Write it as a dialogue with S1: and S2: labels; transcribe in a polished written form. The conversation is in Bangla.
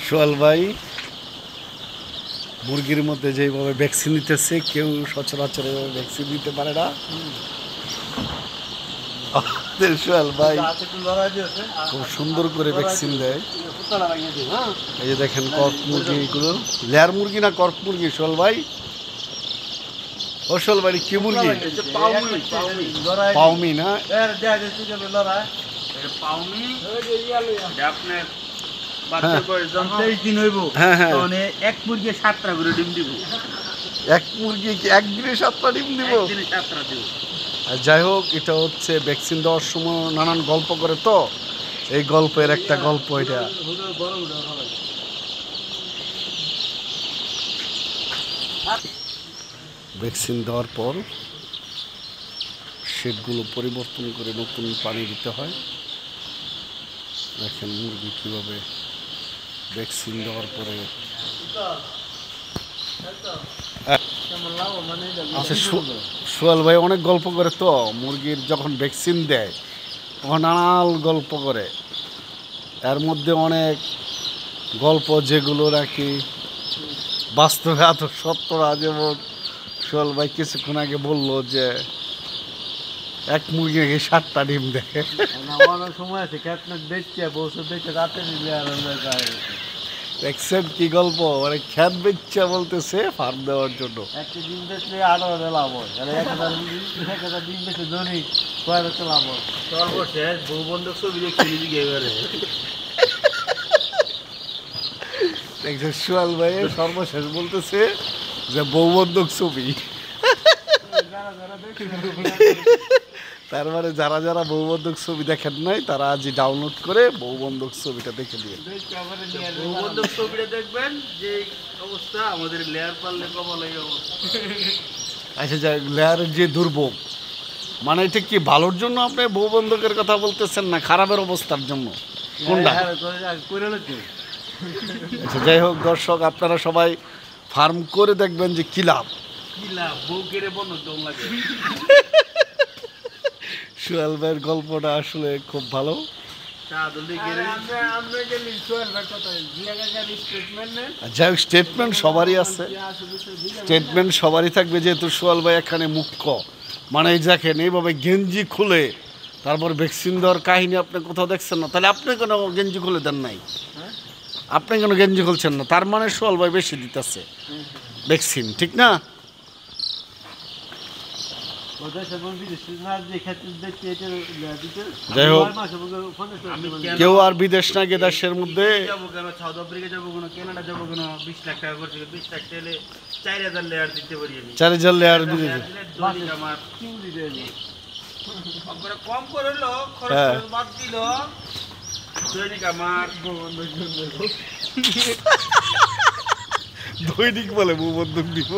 S1: সোহেল ভাই মুরগির মধ্যে যেভাবে ভ্যাকসিন দিতেছে, কেউ সচরাচর এভাবে ভ্যাকসিন দিতে পারে না। সোহেল ভাই খুব সুন্দর করে ভ্যাকসিন দেয়। এই যে দেখেন কর্ক মুরগিগুলো, লেয়ার মুরগি না কর্ক মুরগি সোহেল ভাই? ও সোহেল ভাই কি মুরগি? পাউমি না?
S2: এক মুরগি 7টা করে ডিম দিব।
S1: এক মুরগি কি একদিনে 7টা ডিম দিব? যাই হোক, এটা হচ্ছে ভ্যাকসিন দেওয়ার সময় নানান গল্প করে, তো এই গল্পের একটা গল্প এটা। ভ্যাকসিন দেওয়ার পর শেডগুলো পরিবর্তন করে নতুন পানি দিতে হয়। দেখেন মুরগি কীভাবে ভ্যাকসিন দেওয়ার পরে। আচ্ছা, সোহেল ভাই অনেক গল্প করে, তো মুরগির যখন ভ্যাকসিন দেয় তখন নানান গল্প করে। এর মধ্যে অনেক গল্প যেগুলো নাকি বাস্তবে এত সত্য না। যেমন সোহেল ভাই কিছুক্ষণ আগে বললো যে এক মুরগি নাকি 7টা ডিম দেয়।
S2: সময় আছে রাতে
S1: দেখছেন কি গল্প, মানে খ্যাত বেচ্চা বলতেছে ফার্ম দেওয়ার জন্য।
S2: একটা ডিম বেচলে 8,000 লাভ হয়, 1000 ডিম বেচলে জনি 6,000 লাভ হয়। সর্বশেষ বউ বন্ধক ছবি দেখছি এবারে।
S1: দেখছেন সোহেল ভাই সর্বশেষ বলতেছে যে বউ বন্ধক ছবি। তার মানে যারা যারা বউ বন্ধক ছবি দেখেন নাই তারা আজই ডাউনলোড করে বউ বন্ধক ছবিটা দেখে দিয়ে
S2: বউ বন্ধক ছবিটা দেখবেন। যে অবস্থা আমাদের লেয়ার পারলে কমাল এই অবস্থা।
S1: আচ্ছা, যাই লেয়ারের যে দুর্ভোগ, মানে এটা কি ভালোর জন্য আপনি বউ বন্ধকের কথা বলতেছেন না খারাপের অবস্থার জন্য, কোনটা? আচ্ছা, যাই হোক দর্শক, আপনারা সবাই ফার্ম করে দেখবেন যে কি লাভ।
S2: বউ কেড়ে বন্ধক দম লাগে।
S1: সোহেল ভাইয়ের গল্পটা আসলে খুব ভালো। যাই হোক, স্টেটমেন্ট সবারই আছে, স্টেটমেন্ট সবারই থাকবে, যেহেতু সোহেল ভাই এখানে মুখ্য। মানে দেখেন এইভাবে গেঞ্জি খুলে তারপর ভ্যাকসিন দেওয়ার কাহিনী আপনি কোথাও দেখছেন না। তাহলে আপনি কেন গেঞ্জি খুলে দেন নাই? আপনি কেন গেঞ্জি খুলছেন না? তার মানে সোহেল ভাই বেশি দিতেছে ভ্যাকসিন, ঠিক না? যাই হোক, কেউ আর বিদেশ না গিয়ে দেশের মধ্যে
S2: সাউথ আফ্রিকা যাবো কোনো, কানাডা যাবো কোনো, 20 লাখ টাকা করছে, 20 লাখ টাকা 4,000 লেয়ার দিতে পারি আমি।
S1: 4,000 লেয়ার বিদেশে
S2: আমার কম করে হলো খরচ বাদ দিল দৈনিক আমার
S1: দৈনিক বলে বন্ধক দিব।